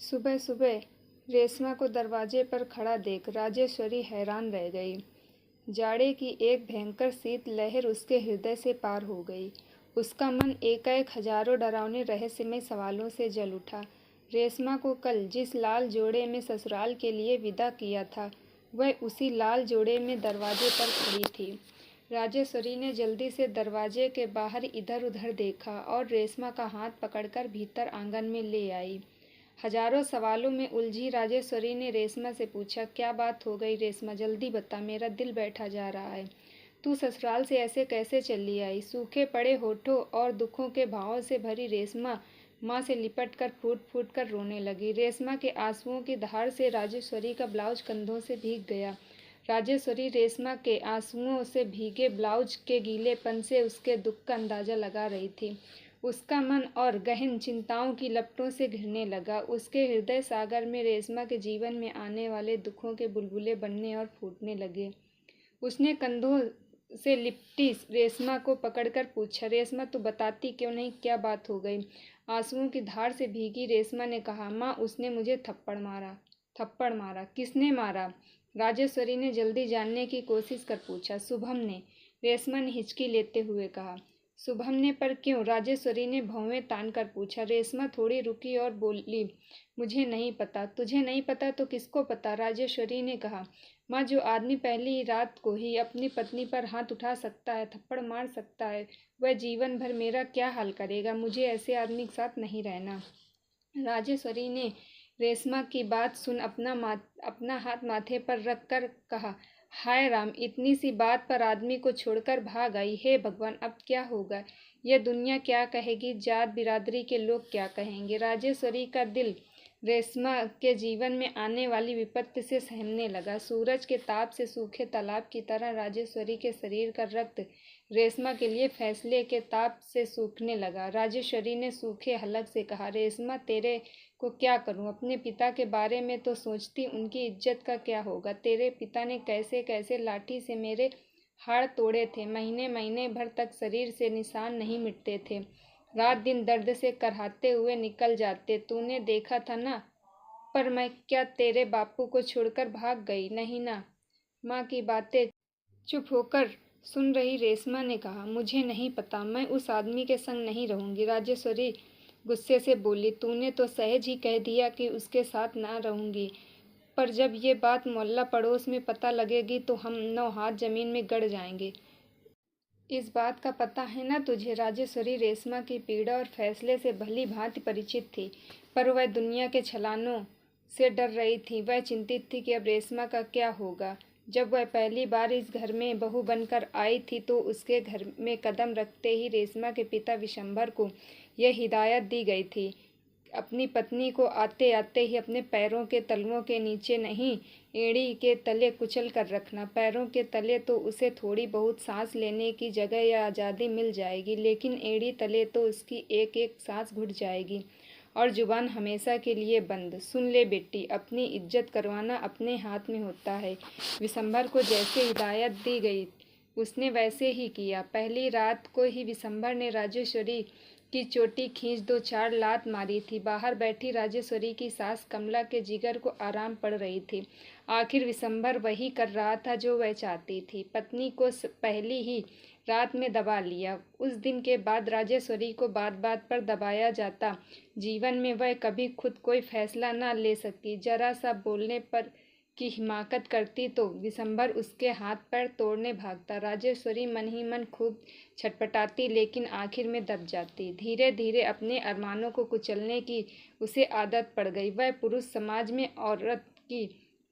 सुबह सुबह रेशमा को दरवाजे पर खड़ा देख राजेश्वरी हैरान रह गई। जाड़े की एक भयंकर शीत लहर उसके हृदय से पार हो गई। उसका मन एकाएक हजारों डरावने रहस्यमय सवालों से जल उठा। रेशमा को कल जिस लाल जोड़े में ससुराल के लिए विदा किया था, वह उसी लाल जोड़े में दरवाजे पर खड़ी थी। राजेश्वरी ने जल्दी से दरवाजे के बाहर इधर उधर देखा और रेशमा का हाथ पकड़कर भीतर आंगन में ले आई। हजारों सवालों में उलझी राजेश्वरी ने रेशमा से पूछा, क्या बात हो गई रेशमा, जल्दी बता, मेरा दिल बैठा जा रहा है। तू ससुराल से ऐसे कैसे चली आई? सूखे पड़े होठों और दुखों के भावों से भरी रेशमा माँ से लिपट कर फूट फूट कर रोने लगी। रेशमा के आंसुओं की धार से राजेश्वरी का ब्लाउज कंधों से भीग गया। राजेश्वरी रेशमा के आंसुओं से भीगे ब्लाउज के गीलेपन से उसके दुख का अंदाजा लगा रही थी। उसका मन और गहन चिंताओं की लपटों से घिरने लगा। उसके हृदय सागर में रेशमा के जीवन में आने वाले दुखों के बुलबुले बनने और फूटने लगे। उसने कंधों से लिपटी रेशमा को पकड़कर पूछा, रेशमा तू बताती क्यों नहीं, क्या बात हो गई? आंसुओं की धार से भीगी रेशमा ने कहा, माँ उसने मुझे थप्पड़ मारा। थप्पड़ मारा? किसने मारा? राजेश्वरी ने जल्दी जानने की कोशिश कर पूछा। शुभम ने, रेशमा ने हिचकी लेते हुए कहा। शुभम ने? पर क्यों? राजेश्वरी ने भौहें तान कर पूछा। रेशमा थोड़ी रुकी और बोली, मुझे नहीं पता। तुझे नहीं पता तो किसको पता? राजेश्वरी ने कहा। माँ, जो आदमी पहली रात को ही अपनी पत्नी पर हाथ उठा सकता है, थप्पड़ मार सकता है, वह जीवन भर मेरा क्या हाल करेगा? मुझे ऐसे आदमी के साथ नहीं रहना। राजेश्वरी ने रेशमा की बात सुन अपना हाथ माथे पर रख कर कहा, हाय राम, इतनी सी बात पर आदमी को छोड़कर भाग आई। हे भगवान, अब क्या होगा? यह दुनिया क्या कहेगी? जात बिरादरी के लोग क्या कहेंगे? राजेश्वरी का दिल रेशमा के जीवन में आने वाली विपत्ति से सहमने लगा। सूरज के ताप से सूखे तालाब की तरह राजेश्वरी के शरीर का रक्त रेशमा के लिए फैसले के ताप से सूखने लगा। राजेश्वरी ने सूखे हलक से कहा, रेशमा तेरे को क्या करूं? अपने पिता के बारे में तो सोचती, उनकी इज्जत का क्या होगा? तेरे पिता ने कैसे कैसे लाठी से मेरे हाड़ तोड़े थे। महीने महीने भर तक शरीर से निशान नहीं मिटते थे। रात दिन दर्द से करहाते हुए निकल जाते। तूने देखा था ना? पर मैं क्या तेरे बापू को छोड़कर भाग गई? नहीं ना। माँ की बातें चुप होकर सुन रही रेशमा ने कहा, मुझे नहीं पता, मैं उस आदमी के संग नहीं रहूंगी। राजेश्वरी गुस्से से बोली, तूने तो सहज ही कह दिया कि उसके साथ ना रहूंगी, पर जब ये बात मोहल्ला पड़ोस में पता लगेगी तो हम 9 हाथ जमीन में गड़ जाएंगे। इस बात का पता है ना तुझे? राजेश्वरी रेशमा की पीड़ा और फैसले से भली भांति परिचित थी, पर वह दुनिया के छलानों से डर रही थी। वह चिंतित थी कि अब रेशमा का क्या होगा। जब वह पहली बार इस घर में बहू बनकर आई थी तो उसके घर में कदम रखते ही रेशमा के पिता विशंभर को यह हिदायत दी गई थी, अपनी पत्नी को आते आते ही अपने पैरों के तलवों के नीचे नहीं, एड़ी के तले कुचल कर रखना। पैरों के तले तो उसे थोड़ी बहुत सांस लेने की जगह या आज़ादी मिल जाएगी, लेकिन एड़ी तले तो उसकी एक एक सांस घुट जाएगी और जुबान हमेशा के लिए बंद। सुन ले बेटी, अपनी इज्जत करवाना अपने हाथ में होता है। विशंभर को जैसे हिदायत दी गई उसने वैसे ही किया। पहली रात को ही विशंभर ने राजेश्वरी की चोटी खींच 2-4 लात मारी थी। बाहर बैठी राजेश्वरी की सास कमला के जिगर को आराम पड़ रही थी। आखिर विशंभर वही कर रहा था जो वह चाहती थी, पत्नी को पहली ही रात में दबा लिया। उस दिन के बाद राजेश्वरी को बात बात पर दबाया जाता। जीवन में वह कभी खुद कोई फैसला न ले सकी। जरा सा बोलने पर की हिमाकत करती तो विशंभर उसके हाथ पैर तोड़ने भागता। राजेश्वरी मन ही मन खूब छटपटाती, लेकिन आखिर में दब जाती। धीरे धीरे अपने अरमानों को कुचलने की उसे आदत पड़ गई। वह पुरुष समाज में औरत की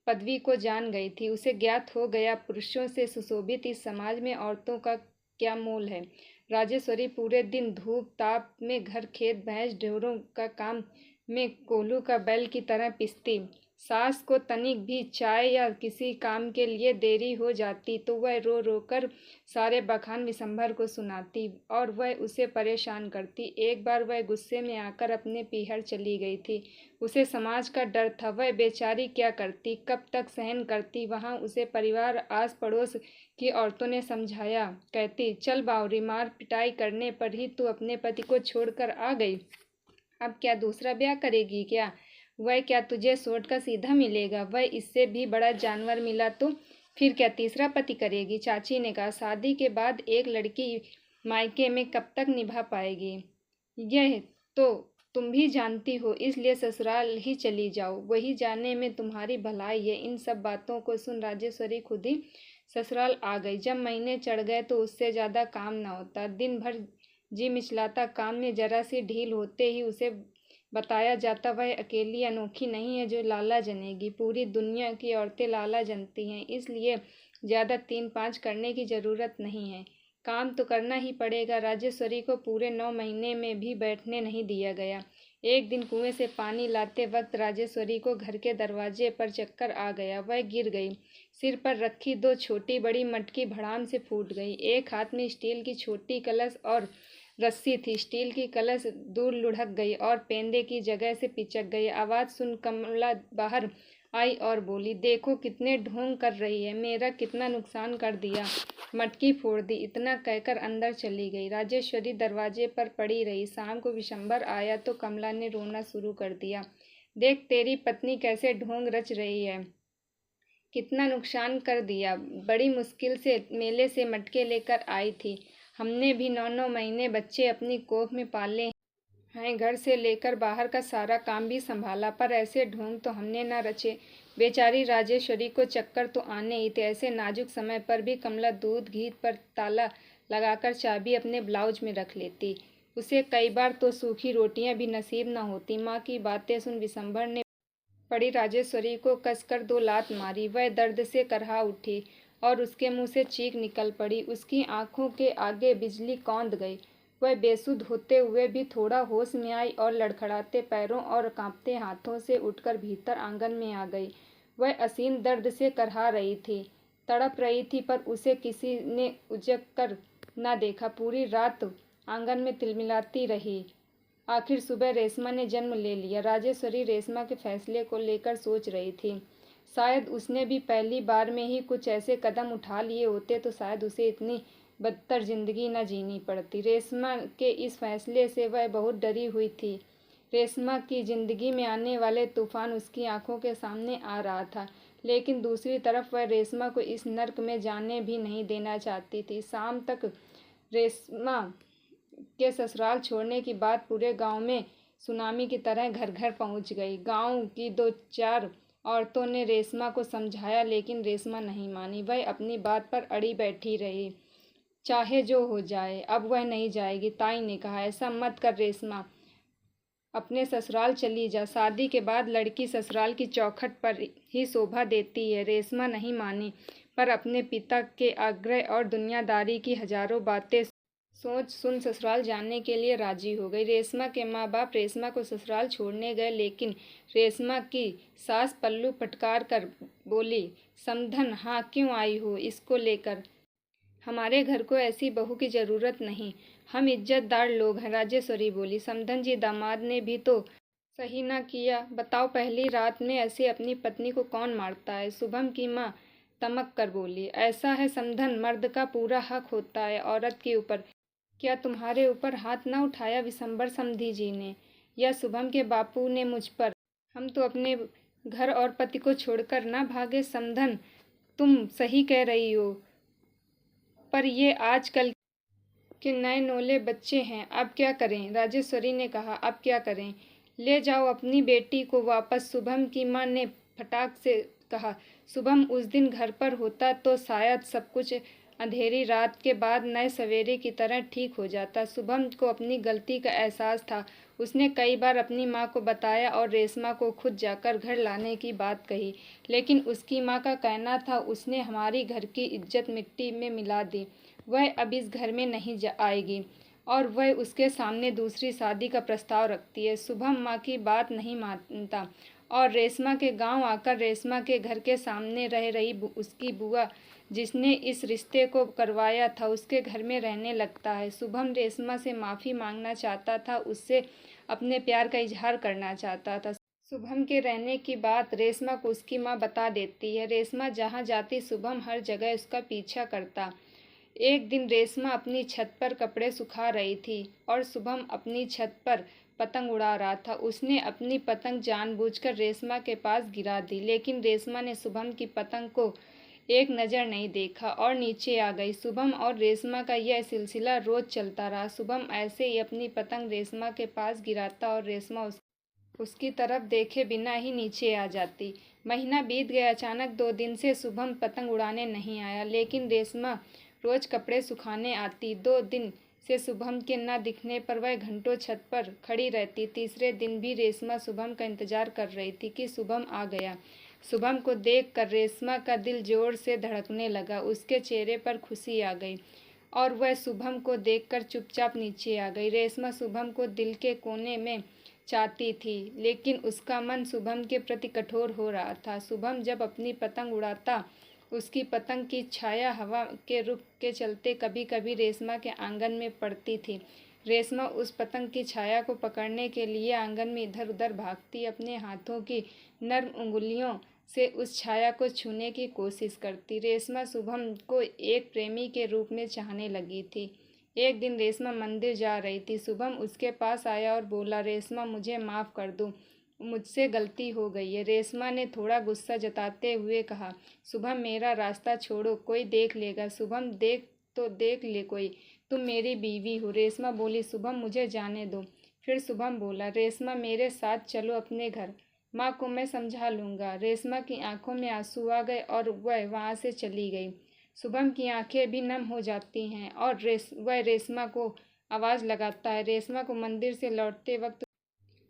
पदवी को जान गई थी। उसे ज्ञात हो गया, पुरुषों से सुशोभित इस समाज में औरतों का क्या मोल है। राजेश्वरी पूरे दिन धूप ताप में घर खेत भैंस ढोरों का काम में कोल्हू का बैल की तरह पिसती। सास को तनिक भी चाय या किसी काम के लिए देरी हो जाती तो वह रो रो कर सारे बखान विशंभर को सुनाती और वह उसे परेशान करती। एक बार वह गुस्से में आकर अपने पीहर चली गई थी। उसे समाज का डर था। वह बेचारी क्या करती, कब तक सहन करती। वहाँ उसे परिवार आस पड़ोस की औरतों ने समझाया, कहती, चल बावरी, मार पिटाई करने पर ही तू अपने पति को छोड़कर आ गई, अब क्या दूसरा ब्याह करेगी क्या? वह क्या तुझे सोट का सीधा मिलेगा? वह इससे भी बड़ा जानवर मिला तो फिर क्या तीसरा पति करेगी? चाची ने कहा, शादी के बाद एक लड़की मायके में कब तक निभा पाएगी? यह तो तुम भी जानती हो, इसलिए ससुराल ही चली जाओ, वही जाने में तुम्हारी भलाई है। इन सब बातों को सुन राजेश्वरी खुद ही ससुराल आ गई। जब महीने चढ़ गए तो उससे ज़्यादा काम न होता। दिन भर जी मिचलाता, काम में जरा सी ढील होते ही उसे बताया जाता वह अकेली अनोखी नहीं है जो लाला जनेगी, पूरी दुनिया की औरतें लाला जनती हैं, इसलिए ज़्यादा 3-5 करने की ज़रूरत नहीं है। काम तो करना ही पड़ेगा। राजेश्वरी को पूरे 9 महीने में भी बैठने नहीं दिया गया। एक दिन कुएं से पानी लाते वक्त राजेश्वरी को घर के दरवाजे पर चक्कर आ गया। वह गिर गई। सिर पर रखी 2 छोटी बड़ी मटकी भड़ाम से फूट गई। एक हाथ में स्टील की छोटी कलश और रस्सी थी। स्टील की कलश दूर लुढ़क गई और पेंदे की जगह से पिचक गई। आवाज़ सुन कमला बाहर आई और बोली, देखो कितने ढोंग कर रही है, मेरा कितना नुकसान कर दिया, मटकी फोड़ दी। इतना कहकर अंदर चली गई। राजेश्वरी दरवाजे पर पड़ी रही। शाम को विशंबर आया तो कमला ने रोना शुरू कर दिया। देख तेरी पत्नी कैसे ढोंग रच रही है, कितना नुकसान कर दिया। बड़ी मुश्किल से मेले से मटके लेकर आई थी। हमने भी 9-9 महीने बच्चे अपनी कोख में पाले हैं, घर से लेकर बाहर का सारा काम भी संभाला, पर ऐसे ढोंग तो हमने न रचे। बेचारी राजेश्वरी को चक्कर तो आने ही थे। ऐसे नाजुक समय पर भी कमला दूध घी पर ताला लगाकर चाबी अपने ब्लाउज में रख लेती। उसे कई बार तो सूखी रोटियां भी नसीब न होती। माँ की बातें सुन विशंबर ने पड़ी राजेश्वरी को कसकर 2 लात मारी। वह दर्द से करहा उठी और उसके मुंह से चीख निकल पड़ी। उसकी आंखों के आगे बिजली कौंध गई। वह बेसुध होते हुए भी थोड़ा होश में आई और लड़खड़ाते पैरों और कांपते हाथों से उठकर भीतर आंगन में आ गई। वह असीम दर्द से करहा रही थी, तड़प रही थी, पर उसे किसी ने उजक कर न देखा। पूरी रात आंगन में तिलमिलाती रही। आखिर सुबह रेशमा ने जन्म ले लिया। राजेश्वरी रेशमा के फैसले को लेकर सोच रही थी। शायद उसने भी पहली बार में ही कुछ ऐसे कदम उठा लिए होते तो शायद उसे इतनी बदतर जिंदगी न जीनी पड़ती। रेशमा के इस फैसले से वह बहुत डरी हुई थी। रेशमा की जिंदगी में आने वाले तूफान उसकी आंखों के सामने आ रहा था, लेकिन दूसरी तरफ वह रेशमा को इस नर्क में जाने भी नहीं देना चाहती थी। शाम तक रेशमा के ससुराल छोड़ने की बात पूरे गांव में सुनामी की तरह घर घर पहुंच गई। गांव की 2-4 औरतों ने रेशमा को समझाया, लेकिन रेशमा नहीं मानी। वह अपनी बात पर अड़ी बैठी रही। चाहे जो हो जाए, अब वह नहीं जाएगी। ताई ने कहा, ऐसा मत कर रेशमा, अपने ससुराल चली जा। शादी के बाद लड़की ससुराल की चौखट पर ही शोभा देती है। रेशमा नहीं मानी, पर अपने पिता के आग्रह और दुनियादारी की हजारों बातें सोच सुन ससुराल जाने के लिए राजी हो गई। रेशमा के माँ बाप रेशमा को ससुराल छोड़ने गए, लेकिन रेशमा की सास पल्लू फटकार कर बोली, समधन, हाँ क्यों आई हो इसको लेकर? हमारे घर को ऐसी बहू की जरूरत नहीं, हम इज्जतदार लोग हैं। राजेश्वरी बोली, समधन जी, दामाद ने भी तो सही ना किया। बताओ, पहली रात में ऐसे अपनी पत्नी को कौन मारता है? शुभम की माँ तमक कर बोली, ऐसा है समधन, मर्द का पूरा हक होता है औरत के ऊपर। क्या तुम्हारे ऊपर हाथ न उठाया विशंबर समधी जी ने या शुभम के बापू ने मुझ पर? हम तो अपने घर और पति को छोड़कर ना भागे। समधन, तुम सही कह रही हो, पर ये आजकल के नए नोले बच्चे हैं, अब क्या करें? राजेश्वरी ने कहा, अब क्या करें? ले जाओ अपनी बेटी को वापस। शुभम की माँ ने फटाक से कहा। शुभम उस दिन घर पर होता तो शायद सब कुछ अंधेरी रात के बाद नए सवेरे की तरह ठीक हो जाता। शुभम को अपनी गलती का एहसास था। उसने कई बार अपनी माँ को बताया और रेशमा को खुद जाकर घर लाने की बात कही, लेकिन उसकी माँ का कहना था, उसने हमारी घर की इज्जत मिट्टी में मिला दी, वह अब इस घर में नहीं आएगी और वह उसके सामने दूसरी शादी का प्रस्ताव रखती है। शुभम माँ की बात नहीं मानता और रेशमा के गांव आकर रेशमा के घर के सामने रह रही उसकी बुआ, जिसने इस रिश्ते को करवाया था, उसके घर में रहने लगता है। शुभम रेशमा से माफ़ी मांगना चाहता था, उससे अपने प्यार का इजहार करना चाहता था। शुभम के रहने की बात रेशमा को उसकी माँ बता देती है। रेशमा जहाँ जाती शुभम हर जगह उसका पीछा करता। एक दिन रेशमा अपनी छत पर कपड़े सुखा रही थी और शुभम अपनी छत पर पतंग उड़ा रहा था। उसने अपनी पतंग जानबूझकर रेशमा के पास गिरा दी, लेकिन रेशमा ने शुभम की पतंग को एक नज़र नहीं देखा और नीचे आ गई। शुभम और रेशमा का यह सिलसिला रोज चलता रहा। शुभम ऐसे ही अपनी पतंग रेशमा के पास गिराता और रेशमा उसकी तरफ देखे बिना ही नीचे आ जाती। महीना बीत गया। अचानक 2 दिन से शुभम पतंग उड़ाने नहीं आया, लेकिन रेशमा रोज कपड़े सुखाने आती। 2 दिन से शुभम के न दिखने पर वह घंटों छत पर खड़ी रहती। तीसरे दिन भी रेशमा शुभम का इंतजार कर रही थी कि शुभम आ गया। शुभम को देखकर रेशमा का दिल जोर से धड़कने लगा। उसके चेहरे पर खुशी आ गई और वह शुभम को देखकर चुपचाप नीचे आ गई। रेशमा शुभम को दिल के कोने में चाहती थी, लेकिन उसका मन शुभम के प्रति कठोर हो रहा था। शुभम जब अपनी पतंग उड़ाता, उसकी पतंग की छाया हवा के रुख के चलते कभी कभी रेशमा के आंगन में पड़ती थी। रेशमा उस पतंग की छाया को पकड़ने के लिए आंगन में इधर उधर भागती, अपने हाथों की नर्म उंगलियों से उस छाया को छूने की कोशिश करती। रेशमा शुभम को एक प्रेमी के रूप में चाहने लगी थी। एक दिन रेशमा मंदिर जा रही थी। शुभम उसके पास आया और बोला, रेशमा मुझे माफ़ कर दो, मुझसे गलती हो गई है। रेशमा ने थोड़ा गुस्सा जताते हुए कहा, शुभम मेरा रास्ता छोड़ो, कोई देख लेगा। शुभम देख ले कोई, तुम मेरी बीवी हो। रेशमा बोली, शुभम मुझे जाने दो। फिर शुभम बोला, रेशमा मेरे साथ चलो अपने घर, माँ को मैं समझा लूँगा। रेशमा की आंखों में आंसू आ गए और वह वहाँ से चली गई। शुभम की आंखें भी नम हो जाती हैं और वह रेशमा को आवाज़ लगाता है। रेशमा को मंदिर से लौटते वक्त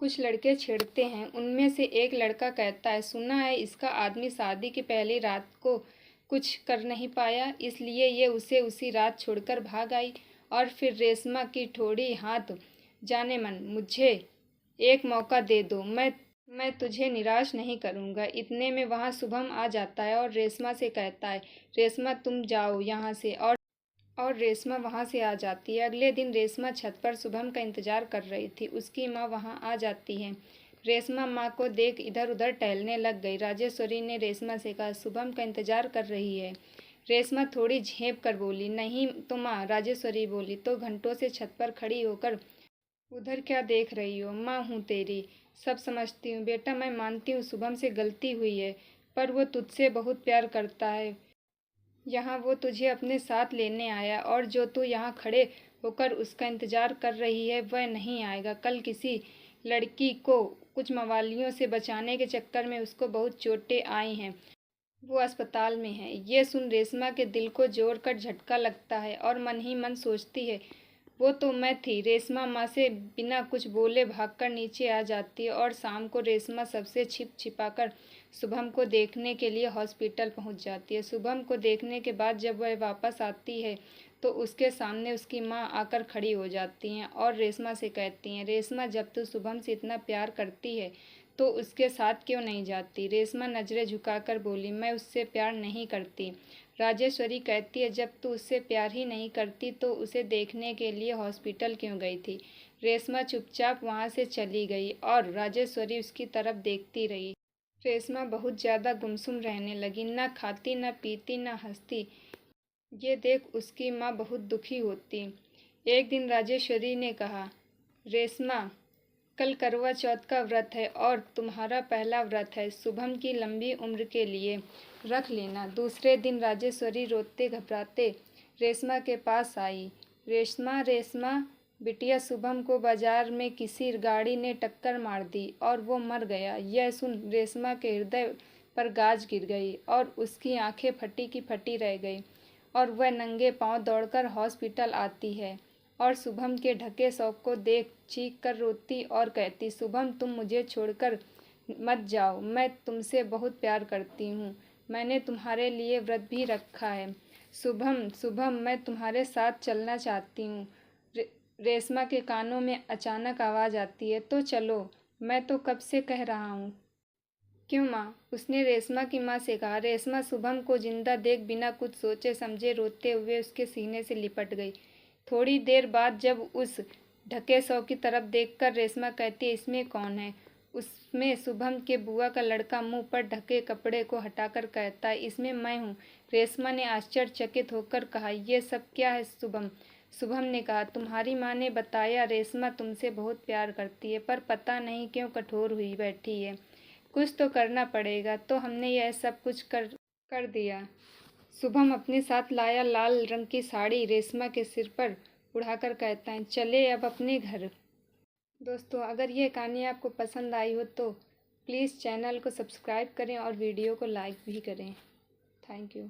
कुछ लड़के छेड़ते हैं। उनमें से एक लड़का कहता है, सुना है इसका आदमी शादी की पहली रात को कुछ कर नहीं पाया, इसलिए ये उसे उसी रात छोड़कर भाग आई। और फिर रेशमा की ठोड़ी हाथ, जाने मन, मुझे एक मौका दे दो, मैं तुझे निराश नहीं करूँगा। इतने में वहाँ शुभम आ जाता है और रेशमा से कहता है, रेशमा तुम जाओ यहाँ से। और रेशमा वहाँ से आ जाती है। अगले दिन रेशमा छत पर शुभम का इंतजार कर रही थी। उसकी माँ वहाँ आ जाती है। रेशमा माँ को देख इधर उधर टहलने लग गई। राजेश्वरी ने रेशमा से कहा, शुभम का इंतजार कर रही है। रेशमा थोड़ी झेप कर बोली, नहीं तो माँ। राजेश्वरी बोली, तो घंटों से छत पर खड़ी होकर उधर क्या देख रही हो? माँ हूँ तेरी, सब समझती हूँ बेटा। मैं मानती हूँ शुभम से गलती हुई है, पर वो तुझसे बहुत प्यार करता है। यहाँ वो तुझे अपने साथ लेने आया और जो तू यहाँ खड़े होकर उसका इंतजार कर रही है वह नहीं आएगा। कल किसी लड़की को कुछ मवालियों से बचाने के चक्कर में उसको बहुत चोटें आई हैं, वो अस्पताल में है। ये सुन रेशमा के दिल को जोर कर झटका लगता है और मन ही मन सोचती है, वो तो मैं थी। रेशमा माँ से बिना कुछ बोले भागकर नीचे आ जाती है और शाम को रेशमा सबसे छिप छिपाकर शुभम को देखने के लिए हॉस्पिटल पहुँच जाती है। शुभम को देखने के बाद जब वह वापस आती है तो उसके सामने उसकी माँ आकर खड़ी हो जाती हैं और रेशमा से कहती हैं, रेशमा जब तू शुभम से इतना प्यार करती है तो उसके साथ क्यों नहीं जाती? रेशमा नज़रें झुकाकर बोली, मैं उससे प्यार नहीं करती। राजेश्वरी कहती है, जब तू उससे प्यार ही नहीं करती तो उसे देखने के लिए हॉस्पिटल क्यों गई थी? रेशमा चुपचाप वहाँ से चली गई और राजेश्वरी उसकी तरफ देखती रही। रेशमा बहुत ज़्यादा गुमसुम रहने लगी, न खाती न पीती न हंसती। ये देख उसकी माँ बहुत दुखी होती। एक दिन राजेश्वरी ने कहा, रेशमा कल करवा चौथ का व्रत है और तुम्हारा पहला व्रत है, शुभम की लंबी उम्र के लिए रख लेना। दूसरे दिन राजेश्वरी रोते घबराते रेशमा के पास आई। रेशमा बिटिया, शुभम को बाजार में किसी गाड़ी ने टक्कर मार दी और वो मर गया। यह सुन रेशमा के हृदय पर गाज गिर गई और उसकी आंखें फटी की फटी रह गई और वह नंगे पांव दौड़कर हॉस्पिटल आती है और शुभम के ढके शव को देख चीख कर रोती और कहती, शुभम तुम मुझे छोड़कर मत जाओ, मैं तुमसे बहुत प्यार करती हूँ, मैंने तुम्हारे लिए व्रत भी रखा है। शुभम मैं तुम्हारे साथ चलना चाहती हूँ। रेशमा के कानों में अचानक आवाज़ आती है, तो चलो, मैं तो कब से कह रहा हूँ। क्यों माँ? उसने रेशमा की माँ से कहा। रेशमा शुभम को जिंदा देख बिना कुछ सोचे समझे रोते हुए उसके सीने से लिपट गई। थोड़ी देर बाद जब उस ढके शव की तरफ देखकर रेशमा कहती है, इसमें कौन है? उसमें शुभम के बुआ का लड़का मुंह पर ढके कपड़े को हटाकर कहता है, इसमें मैं हूँ। रेशमा ने आश्चर्यचकित होकर कहा, यह सब क्या है शुभम? शुभम ने कहा, तुम्हारी माँ ने बताया रेशमा तुमसे बहुत प्यार करती है, पर पता नहीं क्यों कठोर हुई बैठी है। कुछ तो करना पड़ेगा। तो हमने यह सब कुछ कर दिया। शुभम अपने साथ लाया लाल रंग की साड़ी रेशमा के सिर पर उड़ाकर कहता है, चले अब अपने घर। दोस्तों, अगर ये कहानी आपको पसंद आई हो तो प्लीज़ चैनल को सब्सक्राइब करें और वीडियो को लाइक भी करें। Thank you.